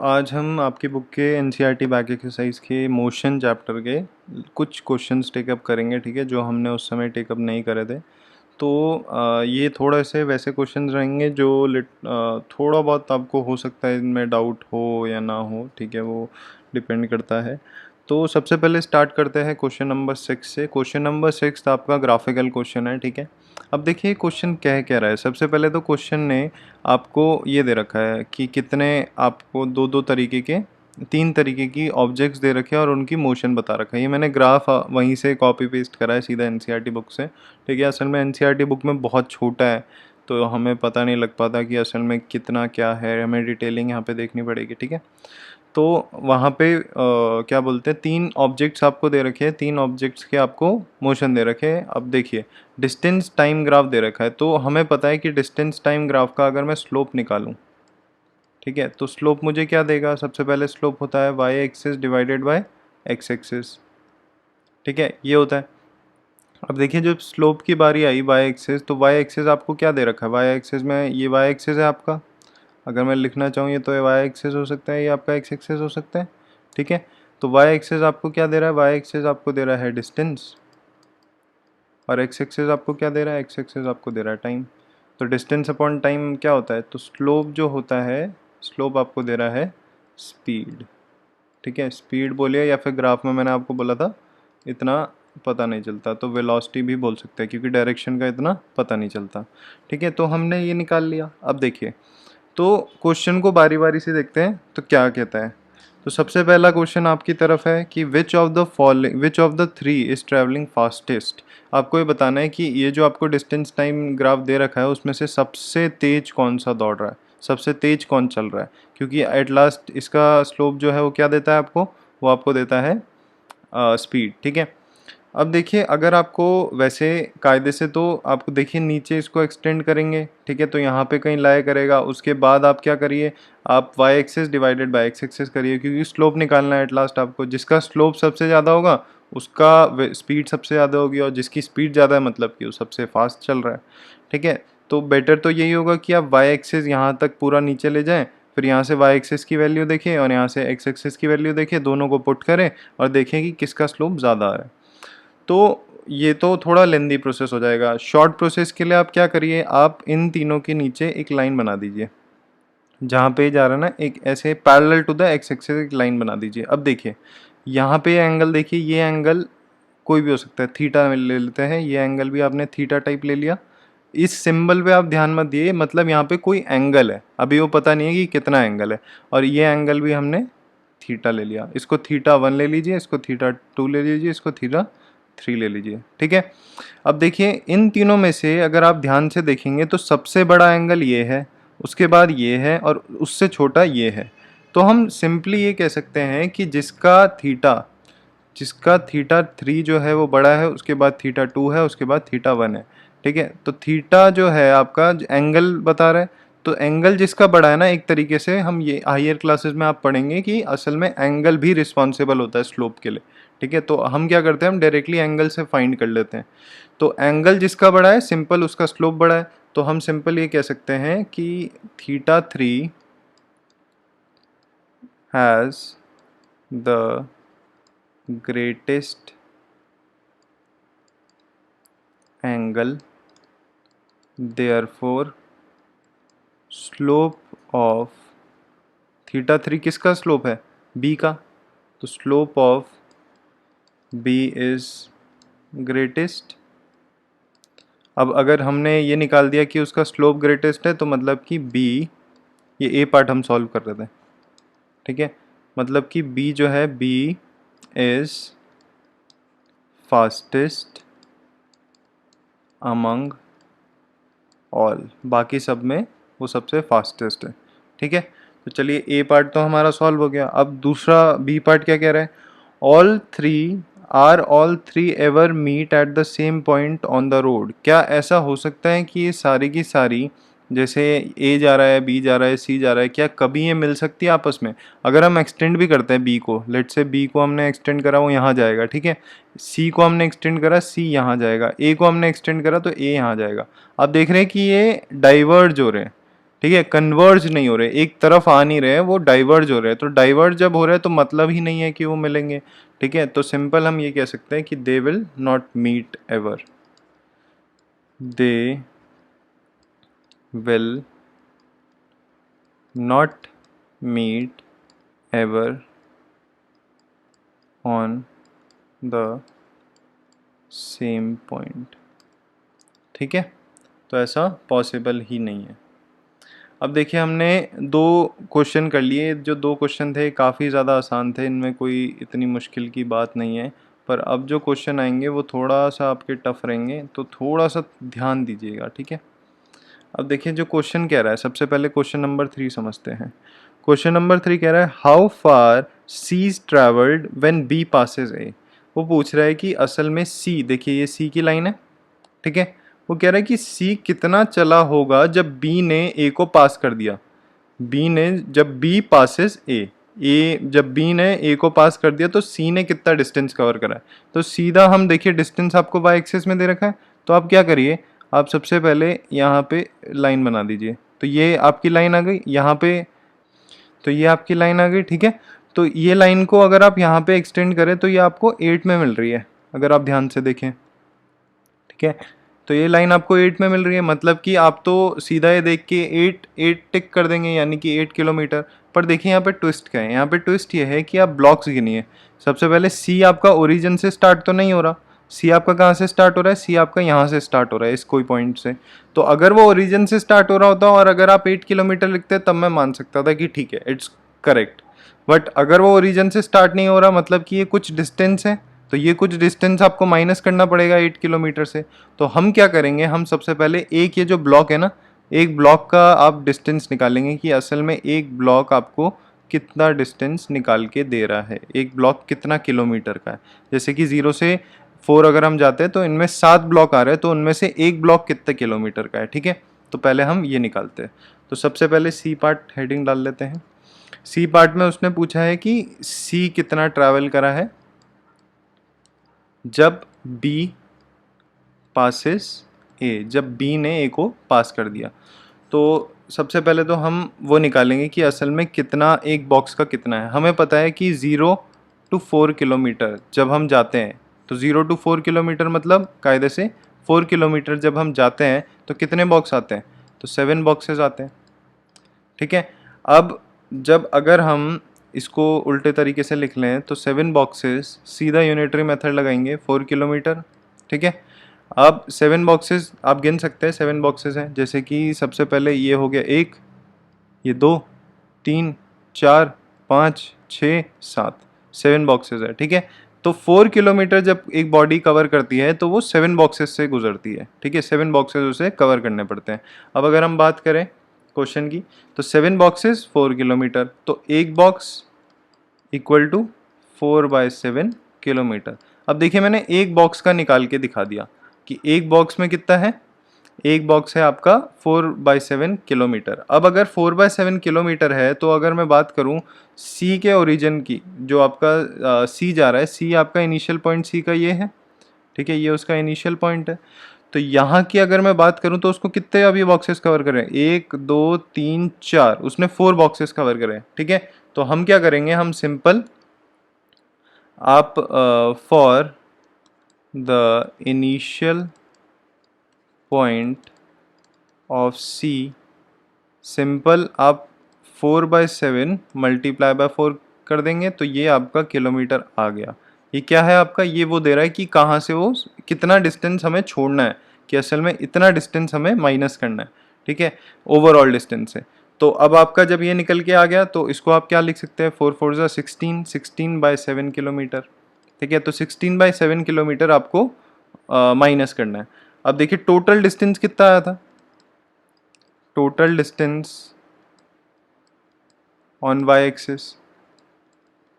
आज हम आपकी बुक के एनसीईआरटी बैक एक्सरसाइज के मोशन चैप्टर के कुछ क्वेश्चंस टेकअप करेंगे, ठीक है, जो हमने उस समय टेकअप नहीं करे थे। तो ये थोड़े से वैसे क्वेश्चंस रहेंगे जो थोड़ा बहुत आपको हो सकता है इनमें डाउट हो या ना हो, ठीक है, वो डिपेंड करता है। तो सबसे पहले स्टार्ट करते हैं क्वेश्चन नंबर 6 से। क्वेश्चन नंबर 6 आपका ग्राफिकल क्वेश्चन है, ठीक है। अब देखिए क्वेश्चन कह रहा है। सबसे पहले तो क्वेश्चन ने आपको ये दे रखा है कि कितने आपको दो तरीके के 3 तरीके की ऑब्जेक्ट्स दे रखे हैं और उनकी मोशन बता रखा है। ये मैंने ग्राफ वहीं से कॉपी पेस्ट करा है सीधा एनसीईआरटी बुक से, ठीक है। असल में एनसीईआरटी बुक में बहुत छोटा है तो हमें पता नहीं लग पाता कि असल में कितना क्या है, हमें डिटेलिंग यहाँ पे देखनी पड़ेगी, ठीक है। तो वहाँ पे क्या बोलते हैं, 3 ऑब्जेक्ट्स आपको दे रखे हैं, 3 ऑब्जेक्ट्स के आपको मोशन दे रखे हैं। अब देखिए डिस्टेंस टाइम ग्राफ दे रखा है, तो हमें पता है कि डिस्टेंस टाइम ग्राफ का अगर मैं स्लोप निकालूं, ठीक है, तो स्लोप मुझे क्या देगा। सबसे पहले स्लोप होता है Y axis divided by X axis, ठीक है, ये होता है। अब देखिए जब स्लोप की बारी आई वाई एक्सिस, तो वाई एक्सिस आपको क्या दे रखा है। वाई एक्सिस में ये वाई एक्सिस है आपका, अगर मैं लिखना चाहूँ ये तो ये वाई एक्सिस हो सकता है, ये आपका एक्स एक्सिस हो सकता है, ठीक है। तो वाई एक्सिस आपको क्या दे रहा है, वाई एक्सिस आपको दे रहा है डिस्टेंस, और एक्स एक्सिस आपको क्या दे रहा है, एक्स एक्सिस आपको दे रहा है टाइम। तो डिस्टेंस अपॉन टाइम क्या होता है, तो स्लोप जो होता है, स्लोप आपको दे रहा है स्पीड, ठीक है। स्पीड बोलिए या फिर ग्राफ में मैंने आपको बोला था इतना पता नहीं चलता, तो वेलोसिटी भी बोल सकते हैं क्योंकि डायरेक्शन का इतना पता नहीं चलता, ठीक है। तो हमने ये निकाल लिया। अब देखिए तो क्वेश्चन को बारी बारी से देखते हैं तो क्या कहता है। तो सबसे पहला क्वेश्चन आपकी तरफ है कि विच of the three is travelling fastest. आपको ये बताना है कि ये जो आपको डिस्टेंस टाइम ग्राफ दे रखा है उसमें से सबसे तेज कौन सा दौड़ रहा है, सबसे तेज कौन चल रहा है, क्योंकि एट लास्ट इसका स्लोप जो है वो क्या देता है आपको, वो आपको देता है स्पीड, ठीक है। अब देखिए अगर आपको वैसे कायदे से, तो आपको देखिए नीचे इसको एक्सटेंड करेंगे, ठीक है, तो यहाँ पे कहीं लाया करेगा। उसके बाद आप क्या करिए, आप Y axis divided by X axis करिए, क्योंकि स्लोप निकालना है एट लास्ट आपको। जिसका स्लोप सबसे ज़्यादा होगा उसका स्पीड सबसे ज़्यादा होगी, और जिसकी स्पीड ज़्यादा है मतलब कि वो सबसे फास्ट चल रहा है, ठीक है। तो बेटर तो यही होगा कि आप वाई एक्सिस यहाँ तक पूरा नीचे ले जाएँ, फिर यहाँ से वाई एक्सिस की वैल्यू देखें और यहाँ से एक्स एक्सिस की वैल्यू देखें, दोनों को पुट करें और देखें कि किसका स्लोप ज़्यादा आ रहा है। तो ये तो थोड़ा लेंदी प्रोसेस हो जाएगा। शॉर्ट प्रोसेस के लिए आप क्या करिए, आप इन तीनों के नीचे एक लाइन बना दीजिए, जहाँ पे जा रहा है ना, एक ऐसे parallel to the X axis एक लाइन बना दीजिए। अब देखिए यहाँ पे एंगल देखिए, ये एंगल कोई भी हो सकता है, थीटा ले लेते हैं, ये एंगल भी आपने थीटा टाइप ले लिया। इस सिंबल पे आप ध्यान मत दिए, मतलब यहाँ पे कोई एंगल है, अभी वो पता नहीं है कि कितना एंगल है, और ये एंगल भी हमने थीटा ले लिया। इसको थीटा 1 ले लीजिए, इसको थीटा 2 ले लीजिए, इसको थीटा 3 ले लीजिए, ठीक है। अब देखिए इन तीनों में से अगर आप ध्यान से देखेंगे तो सबसे बड़ा एंगल ये है, उसके बाद ये है, और उससे छोटा ये है। तो हम सिंपली ये कह सकते हैं कि जिसका थीटा 3 जो है वो बड़ा है, उसके बाद थीटा 2 है, उसके बाद थीटा 1 है, ठीक है। तो थीटा जो है आपका एंगल बता रहा है, तो एंगल जिसका बड़ा है ना, एक तरीके से हम ये हायर क्लासेस में आप पढ़ेंगे कि असल में एंगल भी रिस्पॉन्सिबल होता है स्लोप के लिए, ठीक है। तो हम क्या करते हैं, हम डायरेक्टली एंगल से फाइंड कर लेते हैं। तो एंगल जिसका बड़ा है सिंपल उसका स्लोप बड़ा है, तो हम सिंपल ये कह सकते हैं कि theta 3 has the greatest angle, therefore slope of theta 3 किसका स्लोप है, बी का, तो slope of B is greatest. अब अगर हमने ये निकाल दिया कि उसका स्लोप ग्रेटेस्ट है, तो मतलब कि बी, ये ए पार्ट हम सॉल्व कर रहे थे, ठीक है, मतलब कि बी जो है, B is fastest among all, बाकी सब में वो सबसे फास्टेस्ट है, ठीक है। तो चलिए ए पार्ट तो हमारा सॉल्व हो गया। अब दूसरा बी पार्ट क्या कह रहा है, all three ever meet at the same point on the road. क्या ऐसा हो सकता है कि ये सारी की सारी, जैसे ए जा रहा है, बी जा रहा है, सी जा रहा है, क्या कभी ये मिल सकती है आपस में। अगर हम एक्सटेंड भी करते हैं बी को, लेट से बी को हमने एक्सटेंड करा, वो यहाँ जाएगा, ठीक है। सी को हमने एक्सटेंड करा, सी यहाँ जाएगा। ए को हमने एक्सटेंड करा तो ए यहाँ जाएगा। आप देख रहे हैं कि ये डाइवर्ज हो रहे हैं, ठीक है, कन्वर्ज नहीं हो रहे, एक तरफ आ नहीं रहे, वो डाइवर्ज हो रहे हैं। तो डाइवर्ज जब हो रहे हैं तो मतलब ही नहीं है कि वो मिलेंगे। ठीक है, तो सिंपल हम ये कह सकते हैं कि they will not meet ever, they will not meet ever on the same point. ठीक है, तो ऐसा पॉसिबल ही नहीं है। अब देखिए हमने दो क्वेश्चन कर लिए, जो दो क्वेश्चन थे काफ़ी ज़्यादा आसान थे, इनमें कोई इतनी मुश्किल की बात नहीं है। पर अब जो क्वेश्चन आएंगे वो थोड़ा सा आपके टफ रहेंगे, तो थोड़ा सा ध्यान दीजिएगा। ठीक है, अब देखिए जो क्वेश्चन कह रहा है, सबसे पहले क्वेश्चन नंबर 3 समझते हैं। क्वेश्चन नंबर 3 कह रहा है how far C is travelled when B passes A. वो पूछ रहा है कि असल में सी, देखिए ये सी की लाइन है। ठीक है, वो कह रहा है कि सी कितना चला होगा जब बी ने ए को पास कर दिया। बी ने जब बी पासेस ए जब बी ने ए को पास कर दिया तो सी ने कितना डिस्टेंस कवर करा है। तो सीधा हम देखिए डिस्टेंस आपको वाई एक्सिस में दे रखा है, तो आप क्या करिए, आप सबसे पहले यहाँ पे लाइन बना दीजिए। तो ये आपकी लाइन आ गई यहाँ पे, तो ये आपकी लाइन आ गई। ठीक है, तो ये लाइन को अगर आप यहाँ पे एक्सटेंड करें तो ये आपको 8 में मिल रही है, अगर आप ध्यान से देखें। ठीक है, तो ये लाइन आपको 8 में मिल रही है, मतलब कि आप तो सीधा ये देख के 8 टिक कर देंगे, यानी कि 8 किलोमीटर। पर देखिए यहाँ पे ट्विस्ट क्या है, यहाँ पे ट्विस्ट ये है कि आप ब्लॉक्स गिनिए। सबसे पहले सी आपका ओरिजिन से स्टार्ट तो नहीं हो रहा, सी आपका कहाँ से स्टार्ट हो रहा है, सी आपका यहाँ से स्टार्ट हो रहा है, इस कोई पॉइंट से। तो अगर वो ओरिजिन से स्टार्ट हो रहा होता और अगर आप 8 किलोमीटर लिखते तब मैं मान सकता था कि ठीक है, इट्स करेक्ट। बट अगर वो ओरिजिन से स्टार्ट नहीं हो रहा, मतलब कि ये कुछ डिस्टेंस है, तो ये कुछ डिस्टेंस आपको माइनस करना पड़ेगा 8 किलोमीटर से। तो हम क्या करेंगे, हम सबसे पहले एक ये जो ब्लॉक है ना, एक ब्लॉक का आप डिस्टेंस निकालेंगे कि असल में एक ब्लॉक आपको कितना डिस्टेंस निकाल के दे रहा है, एक ब्लॉक कितना किलोमीटर का है। जैसे कि 0 से 4 अगर हम जाते हैं तो इनमें 7 ब्लॉक आ रहे हैं, तो उनमें से एक ब्लॉक कितने किलोमीटर का है। ठीक है, तो पहले हम ये निकालते हैं। तो सबसे पहले सी पार्ट हेडिंग डाल लेते हैं। सी पार्ट में उसने पूछा है कि सी कितना ट्रैवल करा है जब B पासिस ए, जब B ने A को पास कर दिया। तो सबसे पहले तो हम वो निकालेंगे कि असल में कितना, एक बॉक्स का कितना है। हमें पता है कि 0 to 4 किलोमीटर जब हम जाते हैं, तो 0 to 4 किलोमीटर मतलब कायदे से 4 किलोमीटर जब हम जाते हैं तो कितने बॉक्स आते हैं, तो 7 बॉक्सेस आते हैं। ठीक है, अब जब अगर हम इसको उल्टे तरीके से लिख लें तो 7 बॉक्सेस, सीधा यूनिटरी मेथड लगाएंगे 4 किलोमीटर। ठीक है, अब 7 बॉक्सेस आप गिन सकते हैं, 7 बॉक्सेस हैं। जैसे कि सबसे पहले ये हो गया 1, ये 2, 3, 4, 5, 6, 7, 7 बॉक्सेस है। ठीक है, तो 4 किलोमीटर जब एक बॉडी कवर करती है तो वो 7 बॉक्सेस से गुजरती है। ठीक है, 7 बॉक्सेस उसे कवर करने पड़ते हैं। अब अगर हम बात करें क्वेश्चन की, तो 7 बॉक्सेस 4 किलोमीटर, तो एक बॉक्स इक्वल टू 4/7 किलोमीटर। अब देखिए मैंने एक बॉक्स का निकाल के दिखा दिया कि एक बॉक्स में कितना है, एक बॉक्स है आपका 4/7 किलोमीटर। अब अगर 4/7 किलोमीटर है तो अगर मैं बात करूं सी के ओरिजिन की, जो आपका सी जा रहा है, सी आपका इनिशियल पॉइंट सी का ये है। ठीक है, ये उसका इनिशियल पॉइंट है। तो यहाँ की अगर मैं बात करूँ तो उसको कितने अभी बॉक्सेस कवर करें, 1 2 3 4, उसने 4 बॉक्सेस कवर करे। ठीक है, तो हम क्या करेंगे, हम सिंपल आप for the initial point of C, simple आप 4/7 मल्टीप्लाई बाय 4 कर देंगे तो ये आपका किलोमीटर आ गया। ये क्या है आपका, ये वो दे रहा है कि कहाँ से वो कितना डिस्टेंस हमें छोड़ना है, कि असल में इतना डिस्टेंस हमें माइनस करना है। ठीक है, ओवरऑल डिस्टेंस से। तो अब आपका जब ये निकल के आ गया तो इसको आप क्या लिख सकते हैं, 4 4 16, 16/7 किलोमीटर। ठीक है, तो 16/7 किलोमीटर आपको माइनस करना है। अब देखिए टोटल डिस्टेंस कितना आया था, total distance on Y axis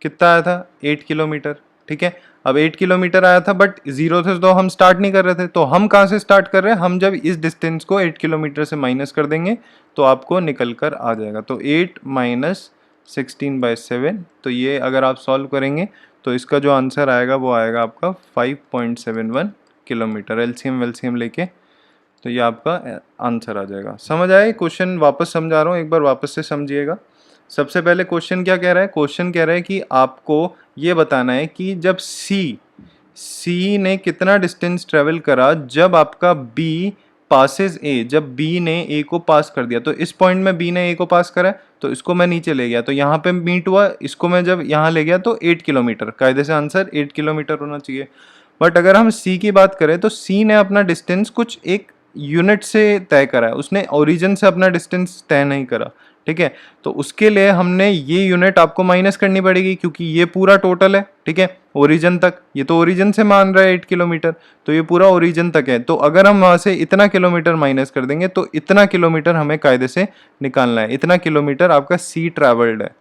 कितना आया था, 8 किलोमीटर। ठीक है, अब 8 किलोमीटर आया था, बट 0 से तो हम स्टार्ट नहीं कर रहे थे, तो हम कहाँ से स्टार्ट कर रहे हैं, हम जब इस डिस्टेंस को 8 किलोमीटर से माइनस कर देंगे तो आपको निकल कर आ जाएगा। तो 8 माइनस 16/7, तो ये अगर आप सॉल्व करेंगे तो इसका जो आंसर आएगा वो आएगा आपका 5.71 किलोमीटर। एलसीएम वेलसीएम लेके तो ये आपका आंसर आ जाएगा। समझ आए? क्वेश्चन वापस समझा रहा हूँ, एक बार वापस से समझिएगा। सबसे पहले क्वेश्चन क्या कह रहा है? क्वेश्चन कह रहा है कि आपको ये बताना है कि जब सी ने कितना डिस्टेंस ट्रेवल करा जब आपका बी पासेस ए, जब बी ने ए को पास कर दिया। तो इस पॉइंट में बी ने ए को पास करा है, तो इसको मैं नीचे ले गया तो यहाँ पे मीट हुआ, इसको मैं जब यहाँ ले गया तो 8 किलोमीटर, कायदे से आंसर 8 किलोमीटर होना चाहिए। बट अगर हम सी की बात करें तो सी ने अपना डिस्टेंस कुछ एक यूनिट से तय करा है, उसने ओरिजिन से अपना डिस्टेंस तय नहीं करा। ठीक है, तो उसके लिए हमने ये यूनिट आपको माइनस करनी पड़ेगी, क्योंकि ये पूरा टोटल है। ठीक है, ओरिजिन तक, ये तो ओरिजिन से मान रहा है 8 किलोमीटर, तो ये पूरा ओरिजिन तक है। तो अगर हम वहां से इतना किलोमीटर माइनस कर देंगे तो इतना किलोमीटर हमें कायदे से निकालना है। इतना किलोमीटर आपका सी ट्रैवल्ड है।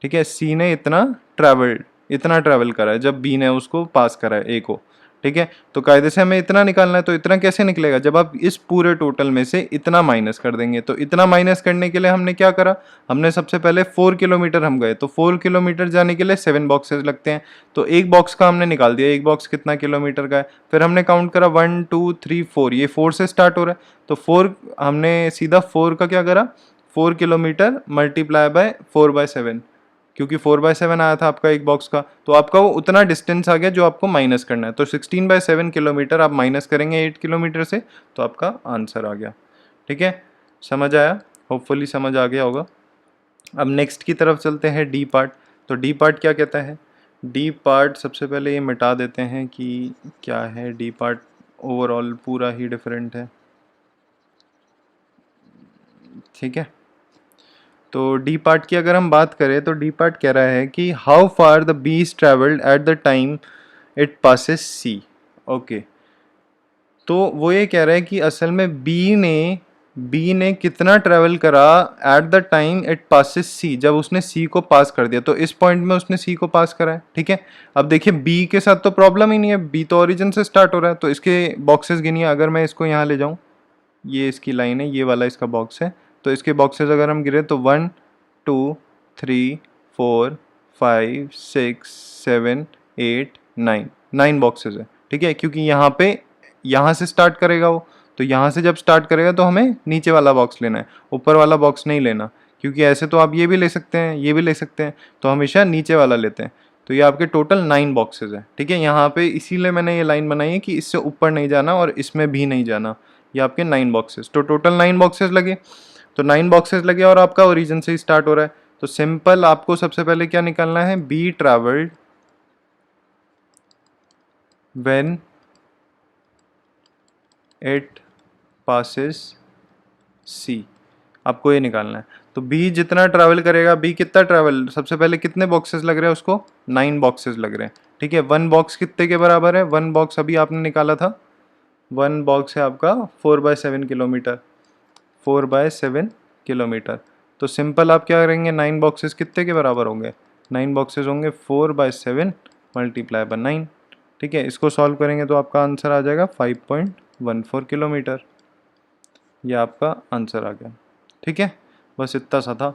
ठीक है, सी ने इतना ट्रैवल करा है जब बी ने उसको पास करा है ए को। ठीक है, तो कायदे से हमें इतना निकालना है। तो इतना कैसे निकलेगा? जब आप इस पूरे टोटल में से इतना माइनस कर देंगे। तो इतना माइनस करने के लिए हमने क्या करा? हमने सबसे पहले 4 किलोमीटर हम गए, तो 4 किलोमीटर जाने के लिए 7 बॉक्सेस लगते हैं। तो एक बॉक्स का हमने निकाल दिया, एक बॉक्स कितना किलोमीटर का है। फिर हमने काउंट करा 1 2 3 4, ये 4 से स्टार्ट हो रहा है। तो 4 हमने सीधा 4 का क्या करा, 4 किलोमीटर मल्टीप्लाई बाय 4/7, क्योंकि 4/7 आया था आपका एक बॉक्स का, तो आपका वो उतना डिस्टेंस आ गया जो आपको माइनस करना है। तो 16/7 किलोमीटर आप माइनस करेंगे 8 किलोमीटर से, तो आपका आंसर आ गया। ठीक है, समझ आया? होपफुली समझ आ गया होगा। अब नेक्स्ट की तरफ चलते हैं, डी पार्ट। तो डी पार्ट क्या कहता है? डी पार्ट सबसे पहले ये मिटा देते हैं कि क्या है डी पार्ट। ओवरऑल पूरा ही डिफरेंट है। ठीक है, तो डी पार्ट की अगर हम बात करें तो डी पार्ट कह रहा है कि how far the B is travelled at the time it passes C. Okay, तो वो ये कह रहा है कि असल में बी ने कितना ट्रेवल करा at the time it passes C, जब उसने सी को पास कर दिया। तो इस पॉइंट में उसने सी को पास करा है। ठीक है, अब देखिए बी के साथ तो प्रॉब्लम ही नहीं है, बी तो ओरिजिन से स्टार्ट हो रहा है। तो इसके बॉक्सेस गिनिए, अगर मैं इसको यहाँ ले जाऊँ, ये इसकी लाइन है, ये वाला इसका बॉक्स है। तो इसके बॉक्सेस अगर हम गिरे तो 1 2 3 4 5 6 7 8 9 बॉक्सेस है। ठीक है, क्योंकि यहाँ से स्टार्ट करेगा वो, तो यहाँ से जब स्टार्ट करेगा तो हमें नीचे वाला बॉक्स लेना है, ऊपर वाला बॉक्स नहीं लेना। क्योंकि ऐसे तो आप ये भी ले सकते हैं, ये भी ले सकते हैं, तो हमेशा नीचे वाला लेते हैं। तो ये आपके टोटल 9 बॉक्सेस है। ठीक है, यहाँ पे इसीलिए मैंने ये लाइन बनाई है कि इससे ऊपर नहीं जाना और इसमें भी नहीं जाना। ये आपके 9 बॉक्सेस, तो टोटल 9 बॉक्सेस लगे। तो 9 बॉक्सेस लगे और आपका ओरिजिन से ही स्टार्ट हो रहा है। तो सिंपल आपको सबसे पहले क्या निकालना है? B travelled when it passes C, आपको ये निकालना है। तो बी जितना ट्रैवल करेगा, बी कितना ट्रैवल, सबसे पहले कितने बॉक्सेस लग रहे हैं उसको? 9 बॉक्सेस लग रहे हैं। ठीक है, 1 बॉक्स कितने के बराबर है? 1 बॉक्स अभी आपने निकाला था, 1 बॉक्स है आपका 4/7 किलोमीटर, 4/7 किलोमीटर। तो सिंपल आप क्या करेंगे, 9 बॉक्सेस कितने के बराबर होंगे? 9 बॉक्सेस होंगे 4/7 मल्टीप्लाई बाय 9। ठीक है, इसको सॉल्व करेंगे तो आपका आंसर आ जाएगा 5.14 किलोमीटर। ये आपका आंसर आ गया। ठीक है, बस इतना सा था।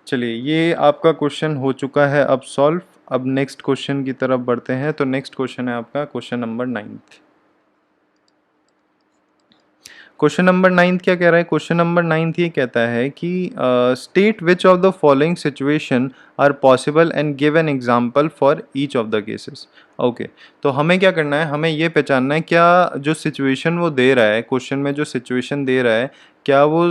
चलिए, ये आपका क्वेश्चन हो चुका है अब सॉल्व। अब नेक्स्ट क्वेश्चन की तरफ बढ़ते हैं। तो नेक्स्ट क्वेश्चन है आपका क्वेश्चन नंबर 9। क्वेश्चन नंबर 9 क्या कह रहा है? क्वेश्चन नंबर 9 ये कहता है कि state which of the following situation are possible and give an example for each of the cases. Okay, तो हमें क्या करना है? हमें ये पहचानना है क्या जो सिचुएशन वो दे रहा है, क्वेश्चन में जो सिचुएशन दे रहा है, क्या वो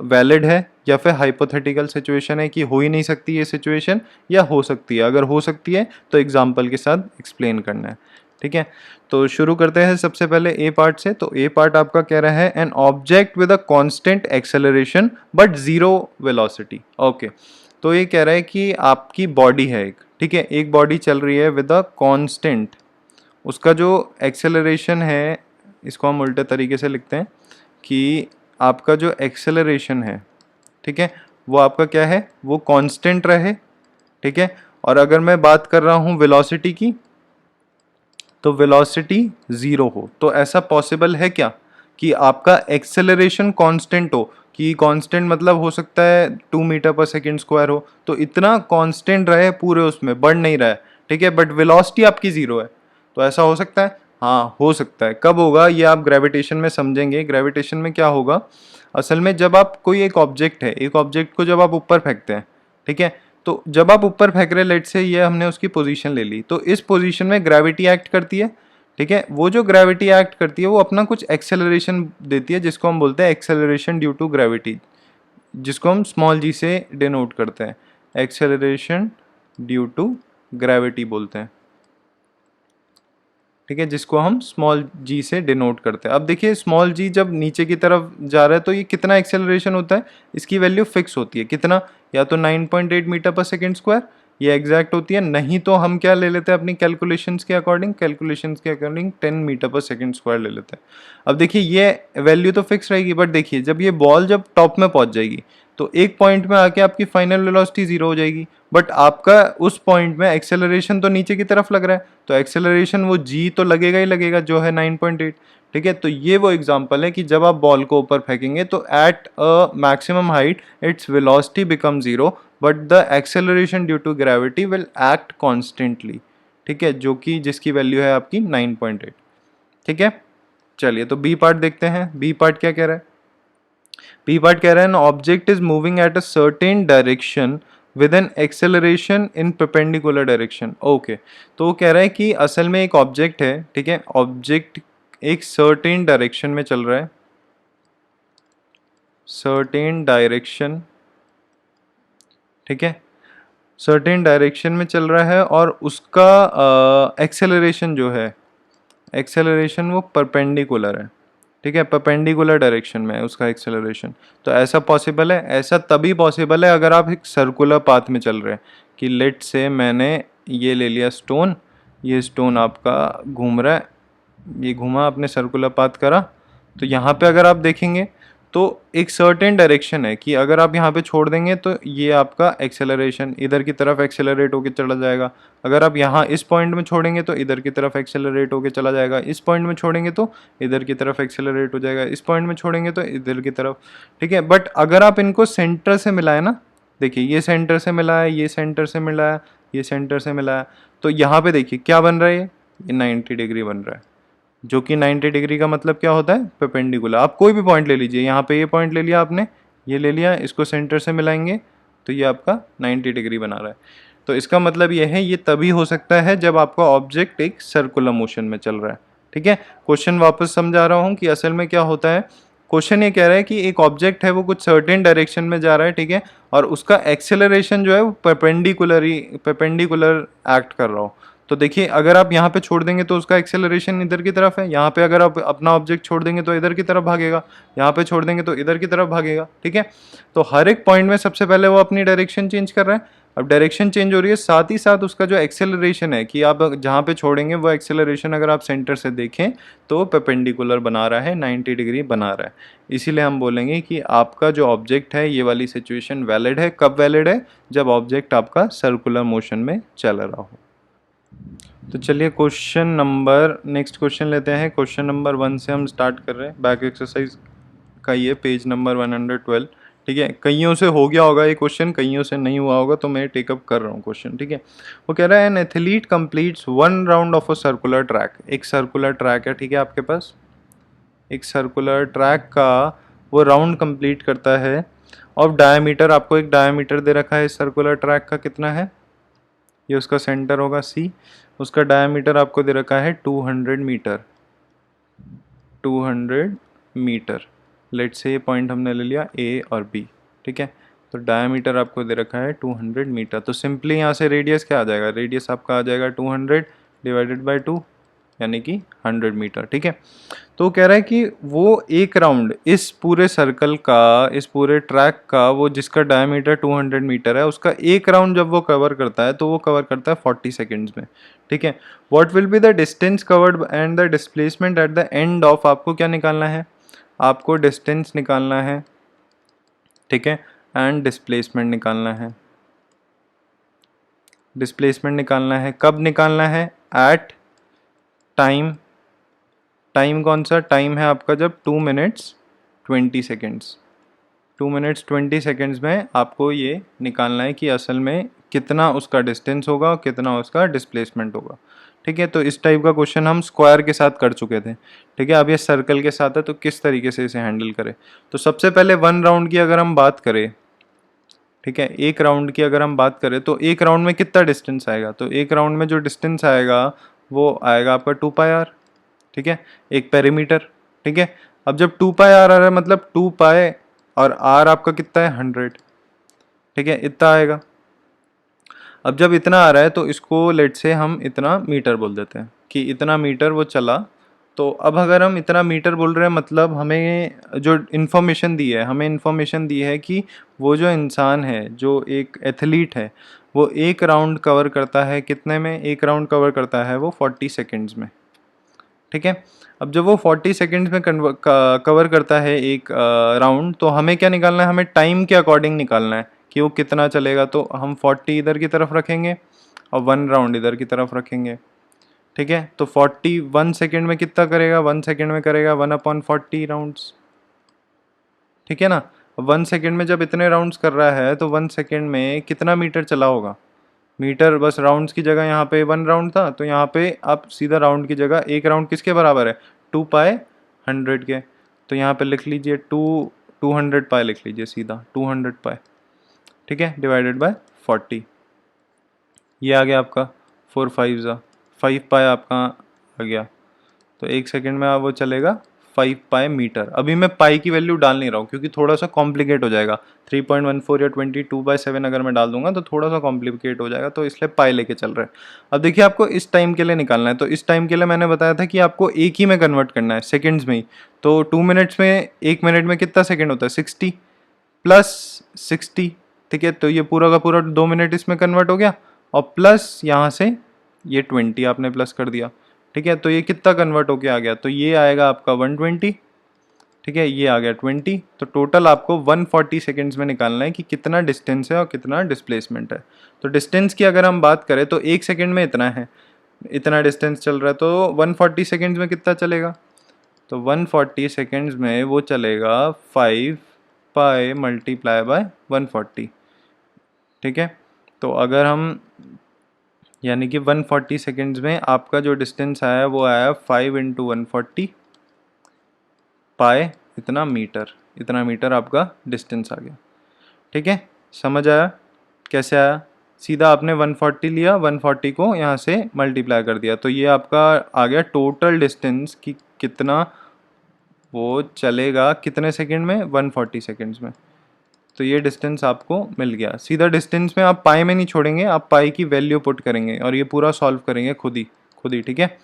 वैलिड है या फिर हाइपोथेटिकल सिचुएशन है कि हो ही नहीं सकती ये सिचुएशन, या हो सकती है। अगर हो सकती है तो एग्जाम्पल के साथ एक्सप्लेन करना है। ठीक है, तो शुरू करते हैं सबसे पहले ए पार्ट से। तो ए पार्ट आपका कह रहा है an object with a constant acceleration but zero velocity. Okay, तो ये कह रहा है कि आपकी बॉडी है एक, ठीक है, एक बॉडी चल रही है विद अ कांस्टेंट, उसका जो एक्सेलरेशन है, इसको हम उल्टे तरीके से लिखते हैं कि आपका जो एक्सेलरेशन है, ठीक है, वो आपका क्या है? वो कांस्टेंट रहे। ठीक है, और अगर मैं बात कर रहा हूँ वेलोसिटी की, तो वेलोसिटी जीरो हो। तो ऐसा पॉसिबल है क्या कि आपका एक्सेलरेशन कांस्टेंट हो? कि कांस्टेंट मतलब हो सकता है 2 मीटर पर सेकेंड स्क्वायर हो, तो इतना कांस्टेंट रहे पूरे, उसमें बढ़ नहीं रहा है। ठीक है, बट वेलोसिटी आपकी जीरो है। तो ऐसा हो सकता है? हाँ हो सकता है। कब होगा ये आप ग्रेविटेशन में समझेंगे। ग्रेविटेशन में क्या होगा, असल में जब आप कोई एक ऑब्जेक्ट है, एक ऑब्जेक्ट को जब आप ऊपर फेंकते हैं, ठीक है, तो जब आप ऊपर फेंक रहे हैं, लेट से ये हमने उसकी पोजीशन ले ली, तो इस पोजीशन में ग्रेविटी एक्ट करती है, ठीक है। वो जो ग्रेविटी एक्ट करती है वो अपना कुछ एक्सेलरेशन देती है, जिसको हम बोलते हैं एक्सेलरेशन ड्यू टू ग्रेविटी, जिसको हम स्मॉल जी से डिनोट करते हैं, एक्सेलरेशन ड्यू टू ग्रेविटी बोलते हैं, ठीक है, जिसको हम स्मॉल जी से डिनोट करते हैं। अब देखिए स्मॉल जी जब नीचे की तरफ जा रहा है तो ये कितना एक्सेलरेशन होता है, इसकी वैल्यू फिक्स होती है, कितना, या तो 9.8 मीटर पर सेकेंड स्क्वायर, ये एग्जैक्ट होती है, नहीं तो हम क्या ले लेते हैं अपनी कैलकुलेशंस के अकॉर्डिंग, 10 मीटर पर सेकेंड स्क्वायर ले लेते हैं। अब देखिए ये वैल्यू तो फिक्स रहेगी, बट देखिए जब ये बॉल जब टॉप में पहुंच जाएगी तो एक पॉइंट में आके आपकी फाइनल वेलोसिटी जीरो हो जाएगी, बट आपका उस पॉइंट में एक्सेलरेशन तो नीचे की तरफ लग रहा है, तो एक्सेलरेशन वो जी तो लगेगा ही लगेगा जो है 9.8, ठीक है। तो ये वो एग्जांपल है कि जब आप बॉल को ऊपर फेंकेंगे तो at a maximum height its velocity become zero, but the acceleration due to gravity will act constantly, ठीक है, जो कि जिसकी वैल्यू है आपकी 9.8, ठीक है। चलिए तो बी पार्ट देखते हैं। बी पार्ट क्या कह रहा है, बी पार्ट कह रहा है object is moving at a certain direction with an acceleration in perpendicular direction. Okay, तो वो कह रहा है कि असल में एक ऑब्जेक्ट है, ठीक है, ऑब्जेक्ट एक सर्टेन डायरेक्शन में चल रहा है, सर्टेन डायरेक्शन, ठीक है, सर्टेन डायरेक्शन में चल रहा है और उसका एक्सेलरेशन जो है, एक्सेलरेशन वो परपेंडिकुलर है, ठीक है, परपेंडिकुलर डायरेक्शन में है उसका एक्सेलरेशन। तो ऐसा पॉसिबल है, ऐसा तभी पॉसिबल है अगर आप एक सर्कुलर पाथ में चल रहे हैं, कि लेट से मैंने ये ले लिया स्टोन, ये स्टोन आपका घूम रहा है, ये घूमा, आपने सर्कुलर पाथ करा, तो यहाँ पे अगर आप देखेंगे तो एक सर्टेन डायरेक्शन है कि अगर आप यहाँ पे छोड़ देंगे तो ये आपका एक्सेलरेशन इधर की तरफ एक्सेलरेट होके चला जाएगा, अगर आप यहाँ इस पॉइंट में छोड़ेंगे तो इधर की तरफ एक्सेलरेट होके चला जाएगा, इस पॉइंट में छोड़ेंगे तो इधर की तरफ एक्सेलरेट हो जाएगा, इस पॉइंट में छोड़ेंगे तो इधर की तरफ, ठीक है। बट अगर आप इनको सेंटर से मिलाए ना, देखिए ये सेंटर से मिला है, ये सेंटर से मिला है, ये सेंटर से मिला है, तो यहाँ पे देखिए क्या बन रहा है, ये 90 डिग्री बन रहा है, जो कि 90 डिग्री का मतलब क्या होता है, परपेंडिकुलर। आप कोई भी पॉइंट ले लीजिए, यहाँ पे ये पॉइंट ले लिया आपने, ये ले लिया, इसको सेंटर से मिलाएंगे तो ये आपका 90 डिग्री बना रहा है। तो इसका मतलब ये है, ये तभी हो सकता है जब आपका ऑब्जेक्ट एक सर्कुलर मोशन में चल रहा है, ठीक है। क्वेश्चन वापस समझा रहा हूँ कि असल में क्या होता है, क्वेश्चन ये कह रहा है कि एक ऑब्जेक्ट है वो कुछ सर्टेन डायरेक्शन में जा रहा है, ठीक है, और उसका एक्सेलरेशन जो है वो परपेंडिकुलर एक्ट कर रहा हो। तो देखिए अगर आप यहाँ पे छोड़ देंगे तो उसका एक्सेलरेशन इधर की तरफ है, यहाँ पे अगर आप अपना ऑब्जेक्ट छोड़ देंगे तो इधर की तरफ भागेगा, यहाँ पे छोड़ देंगे तो इधर की तरफ भागेगा, ठीक है। तो हर एक पॉइंट में सबसे पहले वो अपनी डायरेक्शन चेंज कर रहा है, अब डायरेक्शन चेंज हो रही है, साथ ही साथ उसका जो एक्सेलरेशन है कि आप जहाँ पे छोड़ेंगे वो एक्सेलरेशन अगर आप सेंटर से देखें तो परपेंडिकुलर बना रहा है, 90 डिग्री बना रहा है। इसीलिए हम बोलेंगे कि आपका जो ऑब्जेक्ट है, ये वाली सिचुएशन वैलिड है। कब वैलिड है, जब ऑब्जेक्ट आपका सर्कुलर मोशन में चल रहा हो। तो चलिए क्वेश्चन नंबर, नेक्स्ट क्वेश्चन लेते हैं। क्वेश्चन नंबर 1 से हम स्टार्ट कर रहे हैं, बैक एक्सरसाइज का ये पेज नंबर 112, ठीक है। कईयों से हो गया होगा ये क्वेश्चन, कईयों से नहीं हुआ होगा, तो मैं टेकअप कर रहा हूँ क्वेश्चन, ठीक है। वो कह रहा है an athlete completes 1 round of a circular track, एक सर्कुलर ट्रैक है, ठीक है, आपके पास एक सर्कुलर ट्रैक का वो राउंड कंप्लीट करता है, और डायमीटर, आपको एक डायमीटर दे रखा है इस सर्कुलर ट्रैक का, कितना है, ये उसका सेंटर होगा सी, उसका डायमीटर आपको दे रखा है 200 मीटर, 200 मीटर। लेट से ये पॉइंट हमने ले लिया ए और बी, ठीक है। तो डायमीटर आपको दे रखा है 200 मीटर, तो सिंपली यहाँ से रेडियस क्या आ जाएगा, रेडियस आपका आ जाएगा 200 डिवाइडेड बाई 2, यानी कि 100 मीटर, ठीक है। तो कह रहा है कि वो एक राउंड इस पूरे सर्कल का, इस पूरे ट्रैक का, वो जिसका डायमीटर 200 मीटर है, उसका एक राउंड जब वो कवर करता है तो वो कवर करता है 40 सेकेंड्स में, ठीक है। What will be the distance covered and the displacement at the end of, आपको क्या निकालना है, आपको डिस्टेंस निकालना है, ठीक है, एंड डिस्प्लेसमेंट निकालना है। डिस्प्लेसमेंट निकालना है, कब निकालना है, एट टाइम, टाइम कौन सा टाइम है आपका, जब 2 मिनट्स 20 सेकेंड्स, 2 मिनट्स 20 सेकेंड्स में आपको ये निकालना है कि असल में कितना उसका डिस्टेंस होगा और कितना उसका डिस्प्लेसमेंट होगा, ठीक है। तो इस टाइप का क्वेश्चन हम स्क्वायर के साथ कर चुके थे, ठीक है। अब ये सर्कल के साथ है, तो किस तरीके से इसे हैंडल करें। तो सबसे पहले 1 राउंड की अगर हम बात करें, ठीक है, एक राउंड की अगर हम बात करें तो एक राउंड में कितना डिस्टेंस आएगा, तो एक राउंड में जो डिस्टेंस आएगा वो आएगा आपका 2 पाई आर, ठीक है, एक पेरीमीटर, ठीक है। अब जब 2 पाई आर आ रहा है मतलब 2 पाई और आर आपका कितना है 100, ठीक है, इतना आएगा। अब जब इतना आ रहा है तो इसको लेट से हम इतना मीटर बोल देते हैं कि इतना मीटर वो चला। तो अब अगर हम इतना मीटर बोल रहे हैं मतलब हमें जो इन्फॉर्मेशन दी है, हमें इन्फॉर्मेशन दी है कि वो जो इंसान है, जो एक एथलीट है, वो एक राउंड कवर करता है कितने में, एक राउंड कवर करता है वो 40 सेकेंड्स में, ठीक है। अब जब वो 40 सेकेंड्स में कवर करता है एक राउंड, तो हमें क्या निकालना है, हमें टाइम के अकॉर्डिंग निकालना है कि वो कितना चलेगा। तो हम 40 इधर की तरफ रखेंगे और 1 राउंड इधर की तरफ रखेंगे, ठीक है। तो 40 1 सेकेंड में कितना करेगा, 1 सेकेंड में करेगा 1/40 राउंड्स, ठीक है ना। 1 सेकेंड में जब इतने राउंड्स कर रहा है तो 1 सेकेंड में कितना मीटर चला होगा, मीटर बस राउंड्स की जगह यहाँ पे 1 राउंड था, तो यहाँ पे आप सीधा राउंड की जगह एक राउंड किसके बराबर है, 2 पाई 100 के। तो यहाँ पे लिख लीजिए 200 पाई लिख लीजिए सीधा 200 पाई, ठीक है, डिवाइडेड बाय 40। ये आ गया आपका 4 5 आपका आ गया। तो 1 सेकेंड में वो चलेगा 5 पाई मीटर। अभी मैं पाई की वैल्यू डाल नहीं रहा हूँ क्योंकि थोड़ा सा कॉम्प्लिकेट हो जाएगा। 3.14 या 22/7 अगर मैं डाल दूंगा तो थोड़ा सा कॉम्प्लिकेट हो जाएगा, तो इसलिए पाई लेके चल रहा है। अब देखिए आपको इस टाइम के लिए निकालना है, तो इस टाइम के लिए मैंने बताया था कि आपको एक ही में कन्वर्ट करना है, सेकेंड्स में ही। तो 2 मिनट्स में, 1 मिनट में कितना सेकेंड होता है, 60 प्लस 60, ठीक है। तो ये पूरा का पूरा 2 मिनट इसमें कन्वर्ट हो गया, और प्लस यहाँ से ये 20 आपने प्लस कर दिया, ठीक है। तो ये कितना कन्वर्ट होके आ गया, तो ये आएगा आपका 120, ठीक है, ये आ गया 20। तो टोटल आपको 140 सेकेंड्स में निकालना है कि कितना डिस्टेंस है और कितना डिस्प्लेसमेंट है। तो डिस्टेंस की अगर हम बात करें तो 1 सेकेंड में इतना है, इतना डिस्टेंस चल रहा है, तो 140 सेकेंड्स में कितना चलेगा, तो 140 सेकेंड्स में वो चलेगा 5 पाई × 140, ठीक है। तो अगर हम यानी कि 140 सेकेंड्स में आपका जो डिस्टेंस आया वो आया 5 × 140 पाई, इतना मीटर आपका डिस्टेंस आ गया, ठीक है। समझ आया कैसे आया, सीधा आपने 140 लिया, 140 को यहाँ से मल्टीप्लाई कर दिया, तो ये आपका आ गया टोटल डिस्टेंस कि कितना वो चलेगा कितने सेकंड में, 140 सेकेंड्स में। तो ये डिस्टेंस आपको मिल गया। सीधा डिस्टेंस में आप पाई में नहीं छोड़ेंगे, आप पाई की वैल्यू पुट करेंगे और ये पूरा सॉल्व करेंगे खुद ही, ठीक है।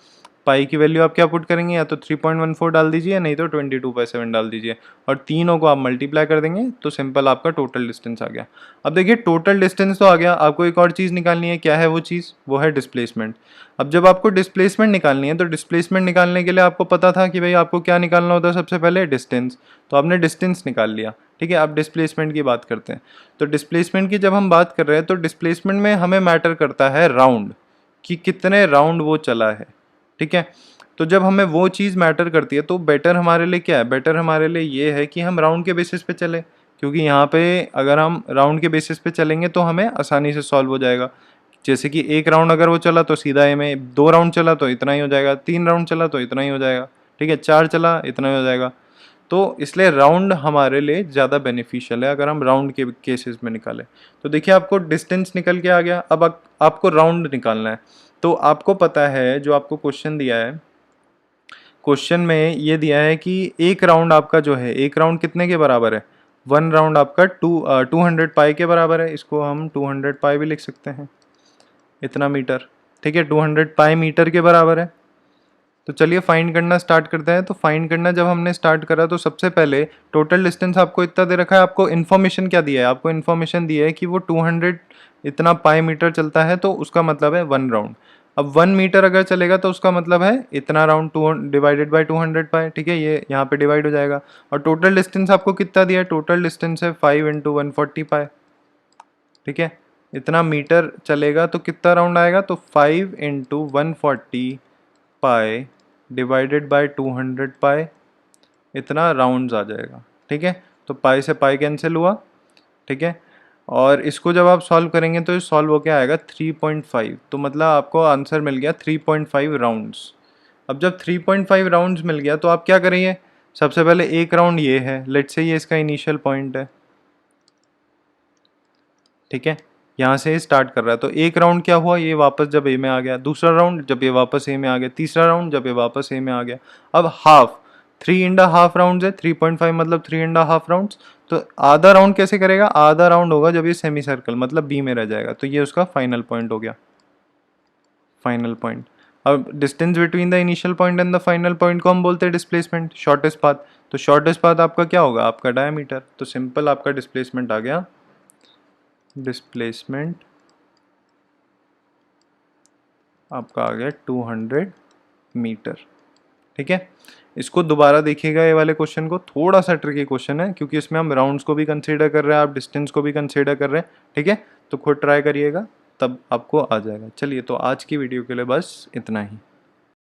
पाई की वैल्यू आप क्या पुट करेंगे, या तो 3.14 डाल दीजिए, नहीं तो 22/7 डाल दीजिए, और तीनों को आप मल्टीप्लाई कर देंगे तो सिंपल आपका टोटल डिस्टेंस आ गया। अब देखिए टोटल डिस्टेंस तो आ गया, आपको एक और चीज़ निकालनी है, क्या है वो चीज़, वो है डिस्प्लेसमेंट। अब जब आपको डिस्प्लेसमेंट निकालनी है तो डिस्प्लेसमेंट निकालने के लिए आपको पता था कि भाई आपको क्या निकालना होता है, सबसे पहले डिस्टेंस। तो आपने डिस्टेंस निकाल लिया, ठीक है। अब डिस्प्लेसमेंट की बात करते हैं। तो डिस्प्लेसमेंट की जब हम बात कर रहे हैं तो डिस्प्लेसमेंट में हमें मैटर करता है राउंड, कि कितने राउंड वो चला है, ठीक है। तो जब हमें वो चीज़ मैटर करती है तो बेटर हमारे लिए क्या है, बेटर हमारे लिए ये है कि हम राउंड के बेसिस पे चले, क्योंकि यहाँ पे अगर हम राउंड के बेसिस पे चलेंगे तो हमें आसानी से सॉल्व हो जाएगा। जैसे कि एक राउंड अगर वो चला तो सीधा ए में, 2 राउंड चला तो इतना ही हो जाएगा, 3 राउंड चला तो इतना ही हो जाएगा, ठीक है, 4 चला इतना ही हो जाएगा। तो इसलिए राउंड हमारे लिए ज़्यादा बेनिफिशियल है अगर हम राउंड के केसेस में निकालें। तो देखिए आपको डिस्टेंस निकल के आ गया, अब आपको राउंड निकालना है। तो आपको पता है जो आपको क्वेश्चन दिया है, क्वेश्चन में ये दिया है कि एक राउंड आपका जो है, एक राउंड कितने के बराबर है, 1 राउंड आपका 200 पाई के बराबर है। इसको हम 200 पाई भी लिख सकते हैं, इतना मीटर, ठीक है, 200 पाई मीटर के बराबर है। तो चलिए फाइंड करना स्टार्ट करते हैं। तो फाइंड करना जब हमने स्टार्ट करा तो सबसे पहले टोटल डिस्टेंस आपको इतना दे रखा है, आपको इन्फॉर्मेशन क्या दिया है, आपको इन्फॉर्मेशन दी है कि वो 200 इतना पाई मीटर चलता है, तो उसका मतलब है 1 राउंड। अब 1 मीटर अगर चलेगा तो उसका मतलब है इतना राउंड, 2 डिवाइडेड बाई 200 पाई, ठीक है, ये यहाँ पे डिवाइड हो जाएगा। और टोटल डिस्टेंस आपको कितना दिया है, टोटल डिस्टेंस है 5 × 140 पाई, ठीक है। इतना मीटर चलेगा तो कितना राउंड आएगा, तो 5 × 140 पाई डिवाइडेड बाय 200 पाई, इतना राउंड्स आ जाएगा, ठीक है। तो पाई से पाई कैंसिल हुआ, ठीक है। और इसको जब आप सॉल्व करेंगे तो सॉल्व होके आएगा 3.5, तो मतलब आपको आंसर मिल गया 3.5 राउंड्स। अब जब 3.5 राउंड्स मिल गया तो आप क्या करेंगे, सबसे पहले एक राउंड ये है, लेट्स से ये इसका इनिशियल पॉइंट है, ठीक है, यहाँ से स्टार्ट कर रहा है। तो एक राउंड क्या हुआ, ये वापस जब ए में आ गया, दूसरा राउंड जब ये वापस ए में आ गया, तीसरा राउंड जब ये वापस ए में आ गया। अब हाफ, 3.5 राउंड है, 3.5 मतलब 3.5 राउंड। तो आधा राउंड कैसे करेगा, आधा राउंड होगा जब ये सेमी सर्कल मतलब बी में रह जाएगा, तो ये उसका फाइनल पॉइंट हो गया, फाइनल पॉइंट। अब distance between the initial point and the final point को हम बोलते हैं डिस्प्लेसमेंट, शॉर्टेस्ट पाथ। तो शॉर्टेस्ट पाथ आपका क्या होगा, आपका डायमीटर। तो सिंपल आपका डिस्प्लेसमेंट आ गया, डिस्प्लेसमेंट आपका आ गया 200 मीटर, ठीक है। इसको दोबारा देखिएगा, ये वाले क्वेश्चन को, थोड़ा सा ट्रिकी क्वेश्चन है क्योंकि इसमें हम राउंड्स को भी कंसीडर कर रहे हैं, आप डिस्टेंस को भी कंसीडर कर रहे हैं, ठीक है। तो खुद ट्राई करिएगा, तब आपको आ जाएगा। चलिए, तो आज की वीडियो के लिए बस इतना ही।